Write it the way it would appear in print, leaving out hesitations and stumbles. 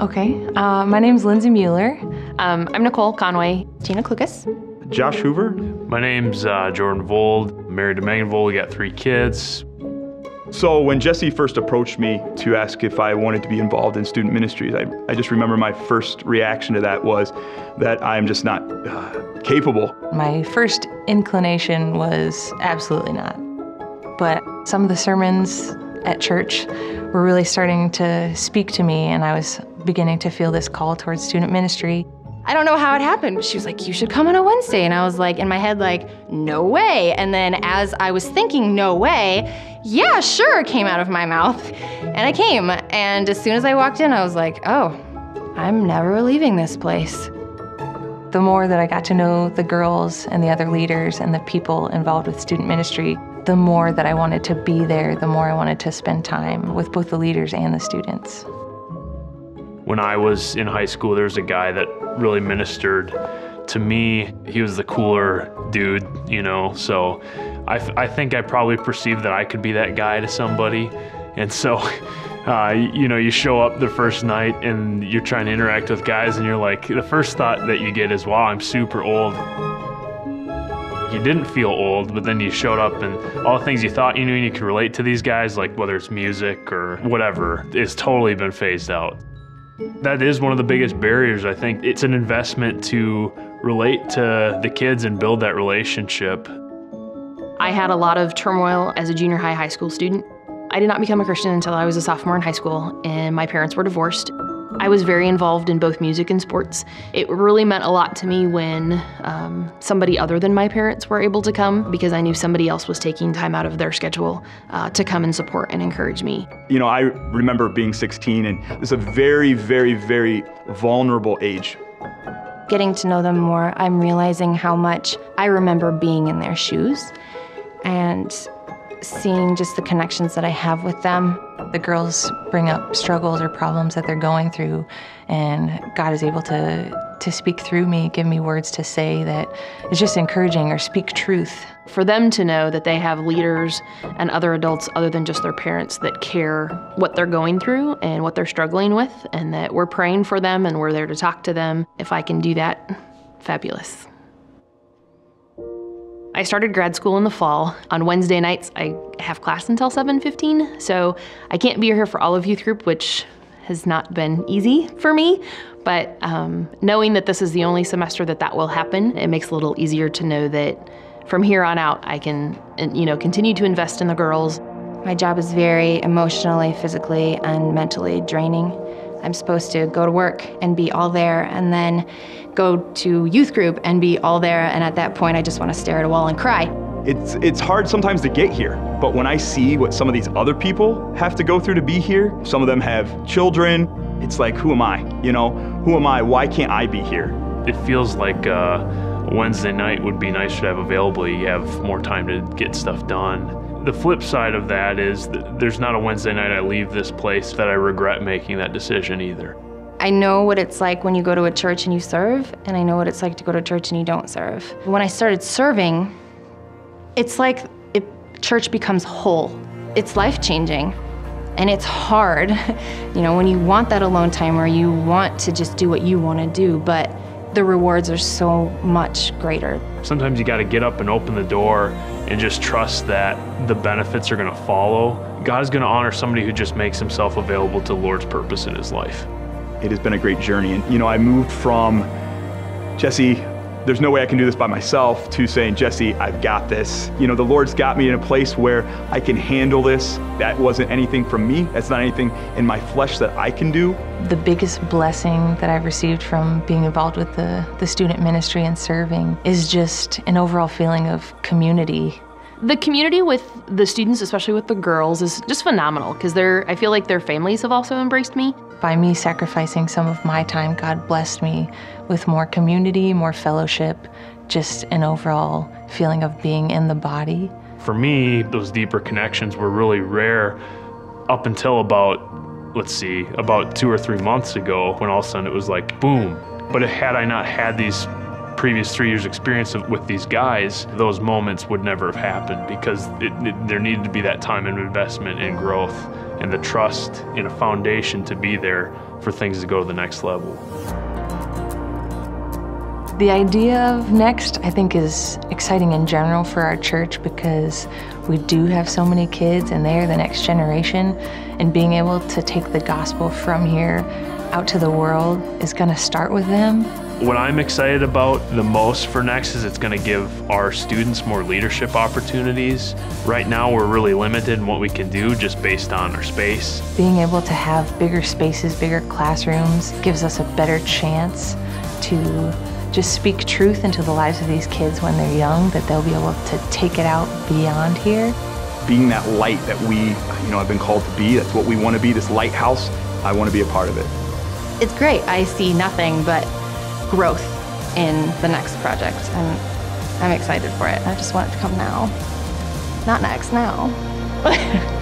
Okay, my name's Lindsay Mueller. I'm Nicole Conway. Tina Klukas. Josh Hoover. My name's Jordan Vold. Married to Megan Vold. We got 3 kids. So when Jesse first approached me to ask if I wanted to be involved in student ministries, I just remember my first reaction to that was that I'm just not capable. My first inclination was absolutely not. But some of the sermons at church were really starting to speak to me, and I was beginning to feel this call towards student ministry. I don't know how it happened. She was like, you should come on a Wednesday. And I was like, in my head, like, no way. And then as I was thinking, no way, yeah, sure, came out of my mouth. And I came. And as soon as I walked in, I was like, oh, I'm never leaving this place. The more that I got to know the girls and the other leaders and the people involved with student ministry, the more that I wanted to be there, the more I wanted to spend time with both the leaders and the students. When I was in high school, there was a guy that really ministered to me. He was the cooler dude, you know, so I think I probably perceived that I could be that guy to somebody. And so, you know, you show up the first night and you're trying to interact with guys and you're like, the first thought that you get is, wow, I'm super old. You didn't feel old, but then you showed up and all the things you thought you knew and you could relate to these guys, like whether it's music or whatever, it's totally been phased out. That is one of the biggest barriers, I think. It's an investment to relate to the kids and build that relationship. I had a lot of turmoil as a junior high school student. I did not become a Christian until I was a sophomore in high school, and my parents were divorced. I was very involved in both music and sports. It really meant a lot to me when somebody other than my parents were able to come, because I knew somebody else was taking time out of their schedule to come and support and encourage me. You know, I remember being 16, and it's a very, very, very vulnerable age. Getting to know them more, I'm realizing how much I remember being in their shoes and seeing just the connections that I have with them. The girls bring up struggles or problems that they're going through, and God is able to speak through me, give me words to say that is just encouraging, or speak truth. For them to know that they have leaders and other adults other than just their parents that care what they're going through and what they're struggling with, and that we're praying for them and we're there to talk to them. If I can do that, fabulous. I started grad school in the fall. On Wednesday nights, I have class until 7:15, so I can't be here for all of youth group, which has not been easy for me, but knowing that this is the only semester that will happen, it makes it a little easier to know that from here on out, I can, you know, continue to invest in the girls. My job is very emotionally, physically, and mentally draining. I'm supposed to go to work and be all there, and then go to youth group and be all there, and at that point I just want to stare at a wall and cry. It's hard sometimes to get here, but when I see what some of these other people have to go through to be here, some of them have children, it's like, who am I? You know, who am I? Why can't I be here? It feels like Wednesday night would be nicer to have available. You have more time to get stuff done. The flip side of that is that there's not a Wednesday night I leave this place that I regret making that decision either. I know what it's like when you go to a church and you serve, and I know what it's like to go to church and you don't serve. When I started serving, it's like church becomes whole. It's life-changing, and it's hard, you know, when you want that alone time or you want to just do what you want to do, but the rewards are so much greater. Sometimes you got to get up and open the door and just trust that the benefits are going to follow. God is going to honor somebody who just makes himself available to the Lord's purpose in his life. It has been a great journey, and you know, I moved from, Jesse, there's no way I can do this by myself, to saying, Jesse, I've got this. You know, the Lord's got me in a place where I can handle this. That wasn't anything from me. That's not anything in my flesh that I can do. The biggest blessing that I've received from being involved with the student ministry and serving is just an overall feeling of community. The community with the students, especially with the girls, is just phenomenal, because I feel like their families have also embraced me. By me sacrificing some of my time, God blessed me with more community, more fellowship, just an overall feeling of being in the body. For me, those deeper connections were really rare up until about 2 or 3 months ago, when all of a sudden it was like, boom. But had I not had these previous 3 years experience with these guys, those moments would never have happened, because there needed to be that time and investment in growth and the trust in a foundation to be there for things to go to the next level. The idea of Next, I think, is exciting in general for our church because we do have so many kids and they're the next generation, and being able to take the gospel from here out to the world is going to start with them. What I'm excited about the most for Next is it's going to give our students more leadership opportunities. Right now we're really limited in what we can do just based on our space. Being able to have bigger spaces, bigger classrooms gives us a better chance to just speak truth into the lives of these kids when they're young, that they'll be able to take it out beyond here. Being that light that we, have been called to be, that's what we want to be, this lighthouse, I want to be a part of it. It's great. I see nothing but growth in the Next project, and I'm excited for it. I just want it to come now. Not next, now.